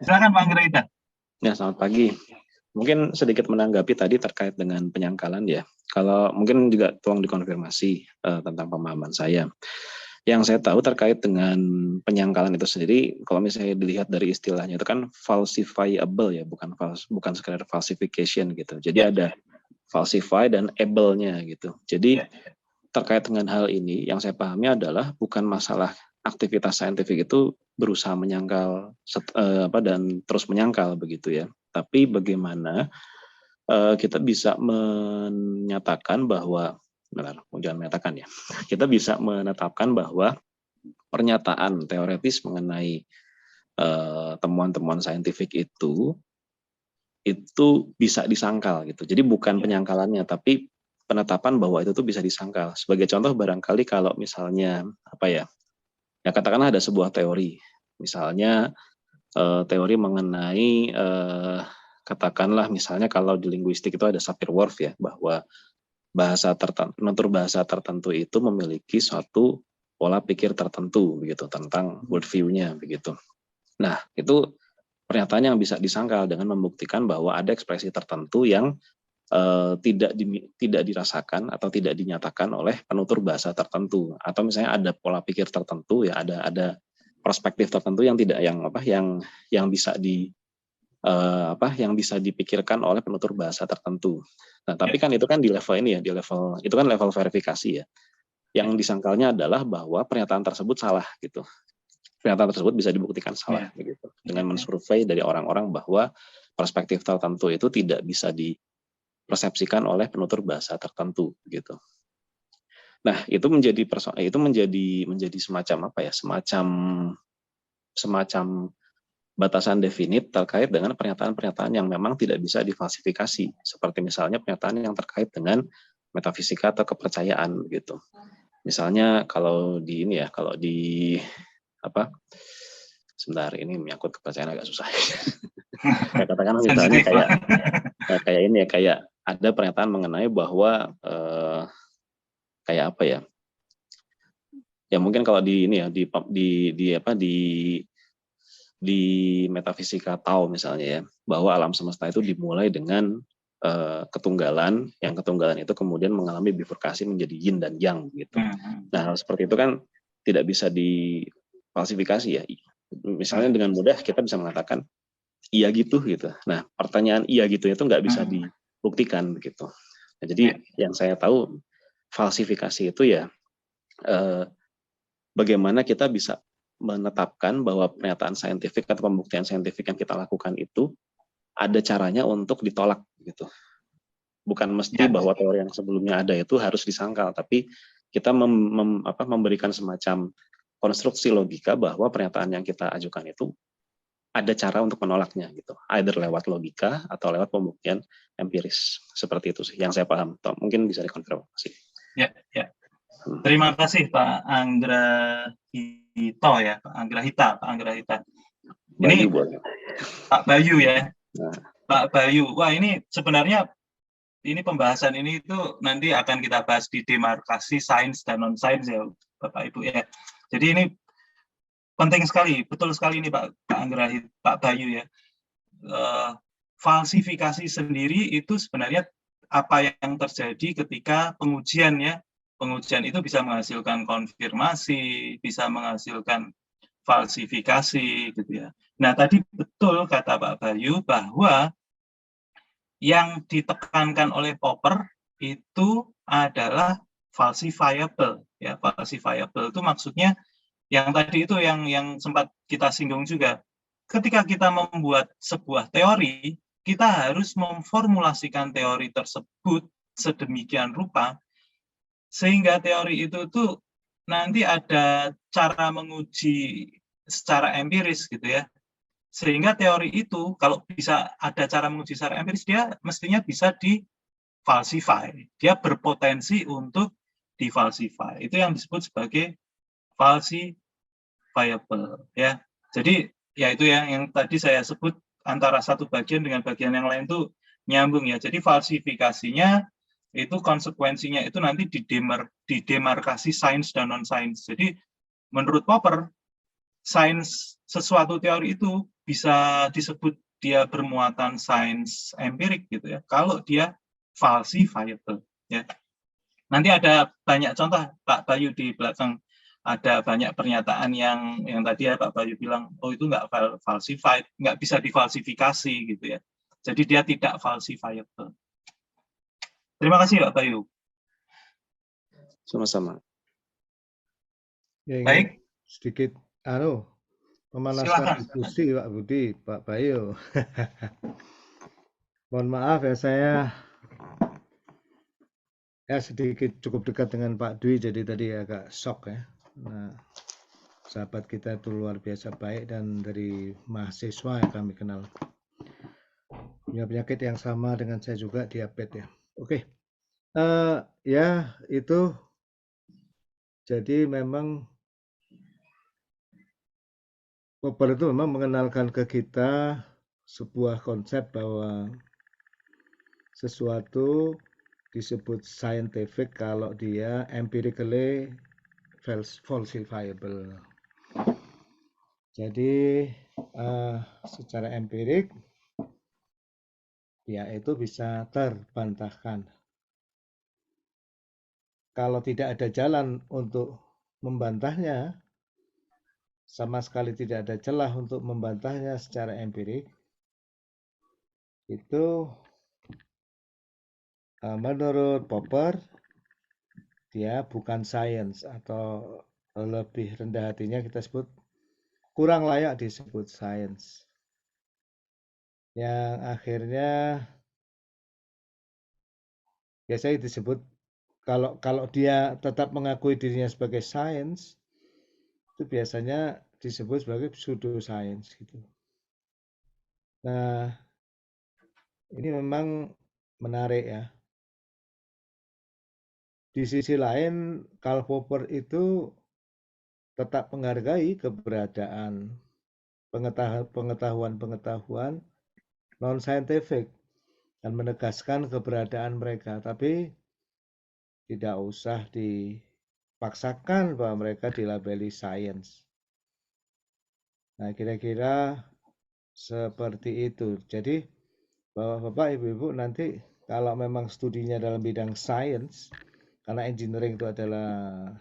Silakan Pak Anggraita. Ya, selamat pagi. Mungkin sedikit menanggapi tadi terkait dengan penyangkalan ya. Kalau mungkin juga tolong dikonfirmasi tentang pemahaman saya. Yang saya tahu terkait dengan penyangkalan itu sendiri, kalau misalnya dilihat dari istilahnya itu kan falsifiable ya, bukan sekedar falsification gitu. Jadi ada falsify dan able-nya gitu. Jadi terkait dengan hal ini yang saya pahami adalah bukan masalah aktivitas saintifik itu berusaha menyangkal dan terus menyangkal begitu ya. Tapi bagaimana kita bisa menyatakan bahwa kita bisa menetapkan bahwa pernyataan teoretis mengenai temuan-temuan saintifik itu bisa disangkal gitu. Jadi bukan penyangkalannya, tapi penetapan bahwa itu tuh bisa disangkal. Sebagai contoh barangkali kalau misalnya ya katakanlah ada sebuah teori, misalnya teori mengenai katakanlah misalnya kalau di linguistik itu ada Sapir-Whorf ya, bahwa penutur bahasa tertentu itu memiliki suatu pola pikir tertentu begitu tentang worldview-nya begitu. Nah, itu pernyataan yang bisa disangkal dengan membuktikan bahwa ada ekspresi tertentu yang tidak dirasakan atau tidak dinyatakan oleh penutur bahasa tertentu, atau misalnya ada pola pikir tertentu ya, ada perspektif tertentu yang bisa dipikirkan oleh penutur bahasa tertentu. Nah, tapi kan itu kan di level ini ya, itu kan level verifikasi ya. Yang disangkalnya adalah bahwa pernyataan tersebut salah gitu. Pernyataan tersebut bisa dibuktikan salah begitu dengan mensurvei dari orang-orang bahwa perspektif tertentu itu tidak bisa dipersepsikan oleh penutur bahasa tertentu gitu. Nah, itu menjadi semacam semacam batasan definit terkait dengan pernyataan-pernyataan yang memang tidak bisa difalsifikasi, seperti misalnya pernyataan yang terkait dengan metafisika atau kepercayaan gitu. Misalnya kalau sebentar, ini menyangkut kepercayaan agak susah. Katakan misalnya kayak ada pernyataan mengenai bahwa ya mungkin kalau di metafisika Tao misalnya ya, bahwa alam semesta itu dimulai dengan ketunggalan, yang ketunggalan itu kemudian mengalami bifurkasi menjadi yin dan yang gitu. Nah, hal seperti itu kan tidak bisa difalsifikasi ya. Misalnya dengan mudah kita bisa mengatakan iya gitu. Nah, pertanyaan iya gitu itu nggak bisa dibuktikan begitu. Nah, jadi yang saya tahu falsifikasi itu ya bagaimana kita bisa menetapkan bahwa pernyataan saintifik atau pembuktian saintifik yang kita lakukan itu ada caranya untuk ditolak gitu. Bukan mesti bahwa teori yang sebelumnya ada itu harus disangkal, tapi kita memberikan semacam konstruksi logika bahwa pernyataan yang kita ajukan itu ada cara untuk menolaknya gitu. Either lewat logika atau lewat pembuktian empiris. Seperti itu sih yang saya paham. Mungkin bisa dikonfirmasi. Ya. Terima kasih Pak Anggrahita ya, Pak Anggrahita. Ini Pak Bayu ya. Pak Bayu. Wah, ini sebenarnya pembahasan ini itu nanti akan kita bahas di demarkasi sains dan non sains ya, Bapak Ibu ya. Jadi ini penting sekali, betul sekali ini Pak Anggrahita, Pak Bayu ya. Falsifikasi sendiri itu sebenarnya apa yang terjadi ketika pengujian ya. Pengujian itu bisa menghasilkan konfirmasi, bisa menghasilkan falsifikasi gitu ya. Nah, tadi betul kata Pak Bayu bahwa yang ditekankan oleh Popper itu adalah falsifiable ya. Falsifiable itu maksudnya yang tadi itu yang sempat kita singgung juga. Ketika kita membuat sebuah teori, kita harus memformulasikan teori tersebut sedemikian rupa sehingga teori itu tuh nanti ada cara menguji secara empiris gitu ya. Sehingga teori itu kalau bisa ada cara menguji secara empiris, dia mestinya bisa difalsify. Dia berpotensi untuk difalsify. Itu yang disebut sebagai falsifiable ya. Jadi ya itu yang tadi saya sebut antara satu bagian dengan bagian yang lain itu nyambung ya. Jadi falsifikasinya itu konsekuensinya itu nanti di demarkasi sains dan non sains. Jadi menurut Popper sesuatu teori itu bisa disebut dia bermuatan sains empirik gitu ya, kalau dia falsifiable ya. Nanti ada banyak contoh Pak Bayu di belakang, ada banyak pernyataan yang tadi ya Pak Bayu bilang, oh itu nggak falsified, nggak bisa difalsifikasi gitu ya. Jadi dia tidak falsifiable. Terima kasih Pak Bayu. Sama-sama. Ya, Baik. Sedikit memanaskan diskusi Pak Budi, Pak Bayu. Mohon maaf ya, saya sedikit cukup dekat dengan Pak Dwi, jadi tadi agak shock ya. Nah, sahabat kita itu luar biasa baik dan dari mahasiswa yang kami kenal. Punya penyakit yang sama dengan saya juga, diabetes ya. Oke. Ya, itu jadi memang Popper itu memang mengenalkan ke kita sebuah konsep bahwa sesuatu disebut scientific kalau dia empirically falsifiable. Jadi secara empirik ya itu bisa terbantahkan. Kalau tidak ada jalan untuk membantahnya, sama sekali tidak ada celah untuk membantahnya secara empirik, itu menurut Popper dia bukan sains, atau lebih rendah hatinya kita sebut kurang layak disebut sains, yang akhirnya biasanya disebut kalau dia tetap mengakui dirinya sebagai sains, itu biasanya disebut sebagai pseudoscience gitu. Nah, ini memang menarik ya. Di sisi lain, Karl Popper itu tetap menghargai keberadaan pengetahuan non-scientific dan menegaskan keberadaan mereka, tapi tidak usah dipaksakan bahwa mereka dilabeli sains. Nah, kira-kira seperti itu. Jadi, Bapak, Ibu-Ibu nanti kalau memang studinya dalam bidang sains, karena engineering itu adalah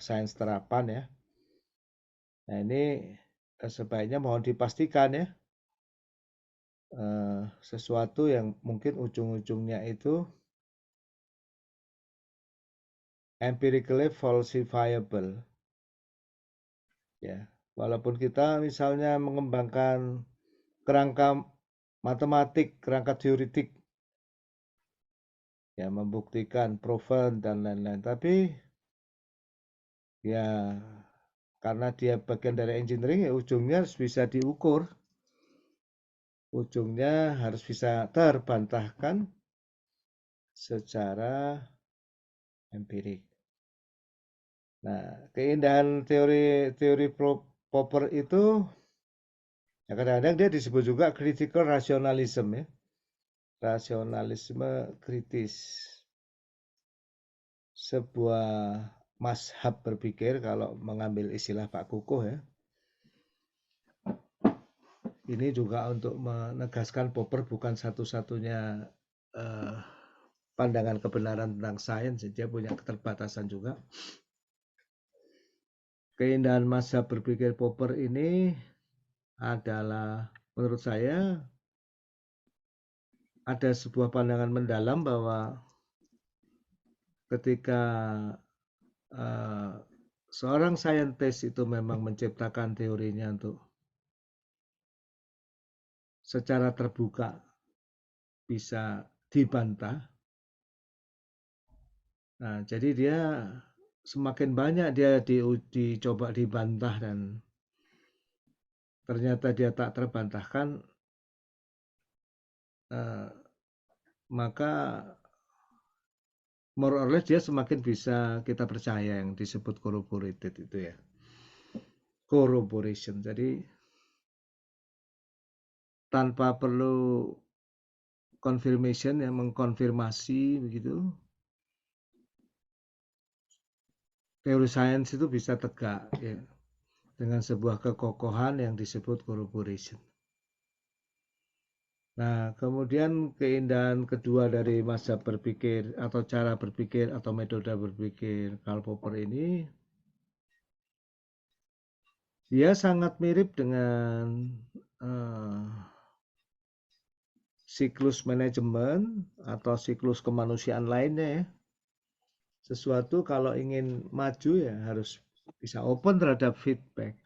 sains terapan ya. Nah, ini sebaiknya mohon dipastikan ya, sesuatu yang mungkin ujung-ujungnya itu empirically falsifiable. Ya, walaupun kita misalnya mengembangkan kerangka matematik, kerangka teoretik, ya membuktikan, proven dan lain-lain, tapi ya karena dia bagian dari engineering, ya ujungnya harus bisa diukur, ujungnya harus bisa terbantahkan secara empirik. Nah, keindahan teori Popper itu ya kadang-kadang dia disebut juga critical rationalism ya, rasionalisme kritis, sebuah mazhab berpikir kalau mengambil istilah Pak Kukuh ya. Ini juga untuk menegaskan Popper bukan satu-satunya pandangan kebenaran tentang sains, dia punya keterbatasan juga. Keindahan mazhab berpikir Popper ini adalah menurut saya ada sebuah pandangan mendalam bahwa ketika seorang saintis itu memang menciptakan teorinya untuk secara terbuka bisa dibantah. Nah, jadi dia semakin banyak dia dicoba dibantah dan ternyata dia tak terbantahkan, maka more or less dia semakin bisa kita percaya, yang disebut corroborated itu ya, corroboration. Jadi tanpa perlu confirmation, yang mengkonfirmasi begitu, teori sains itu bisa tegak ya. dengan sebuah kekokohan yang disebut corroboration. Nah, kemudian keindahan kedua dari mazhab berpikir atau cara berpikir atau metode berpikir Karl Popper ini, dia sangat mirip dengan siklus manajemen atau siklus kemanusiaan lainnya ya. Sesuatu kalau ingin maju ya harus bisa open terhadap feedback.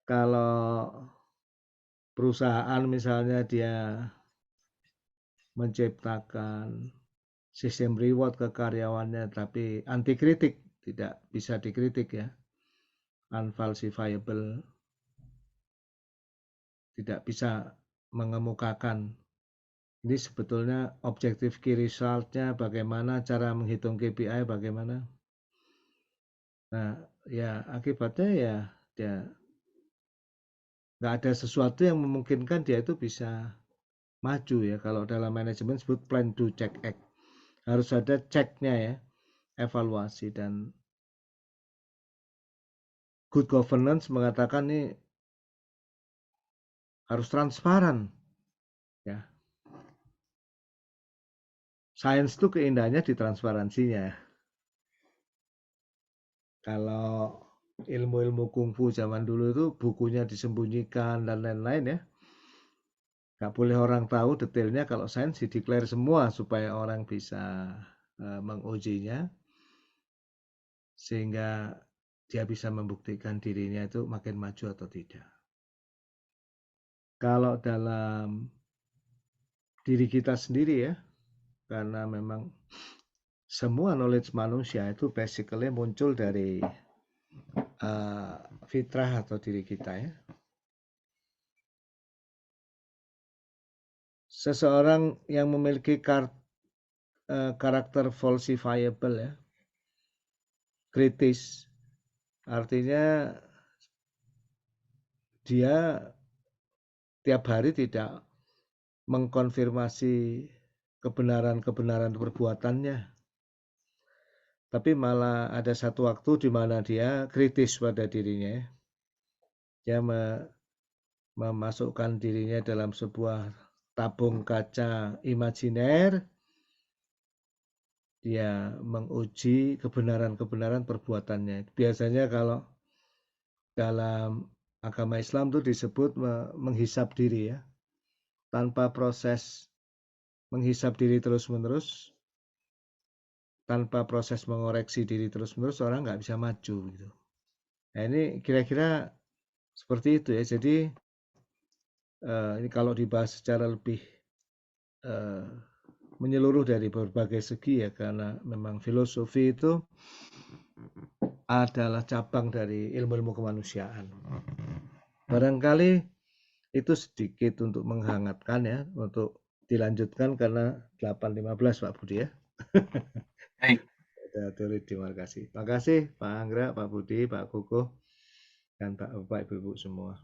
Kalau perusahaan misalnya dia menciptakan sistem reward ke karyawannya tapi anti kritik, tidak bisa dikritik ya, unfalsifiable, tidak bisa mengemukakan ini sebetulnya objektif key result-nya bagaimana, cara menghitung KPI bagaimana. Nah ya akibatnya ya dia nggak ada sesuatu yang memungkinkan dia itu bisa maju ya. Kalau dalam manajemen disebut plan, do, check, act. Harus ada ceknya ya, evaluasi. Dan good governance mengatakan ini harus transparan ya. Sains itu keindahannya di transparansinya. Kalau ilmu-ilmu kungfu zaman dulu itu bukunya disembunyikan dan lain-lain ya. Nggak boleh orang tahu detailnya. Kalau sains dideklar semua supaya orang bisa mengujinya. Sehingga dia bisa membuktikan dirinya itu makin maju atau tidak. Kalau dalam diri kita sendiri ya, karena memang semua knowledge manusia itu basically muncul dari fitrah atau diri kita ya. Seseorang yang memiliki karakter falsifiable ya, kritis, artinya dia tiap hari tidak mengkonfirmasi kebenaran-kebenaran perbuatannya. Tapi malah ada satu waktu di mana dia kritis pada dirinya. Dia memasukkan dirinya dalam sebuah tabung kaca imajiner. Dia menguji kebenaran-kebenaran perbuatannya. Biasanya kalau dalam agama Islam itu disebut menghisap diri ya. Tanpa proses menghisap diri terus-menerus, tanpa proses mengoreksi diri terus-menerus, orang nggak bisa maju gitu. Nah ini kira-kira seperti itu ya. Jadi ini kalau dibahas secara lebih menyeluruh dari berbagai segi ya, karena memang filosofi itu adalah cabang dari ilmu-ilmu kemanusiaan. Barangkali itu sedikit untuk menghangatkan ya, untuk dilanjutkan karena 8.15 Pak Budi ya. Baik. Terima kasih. Terima kasih Pak Anggra, Pak Budi, Pak Kukuh, dan Bapak Ibu semua.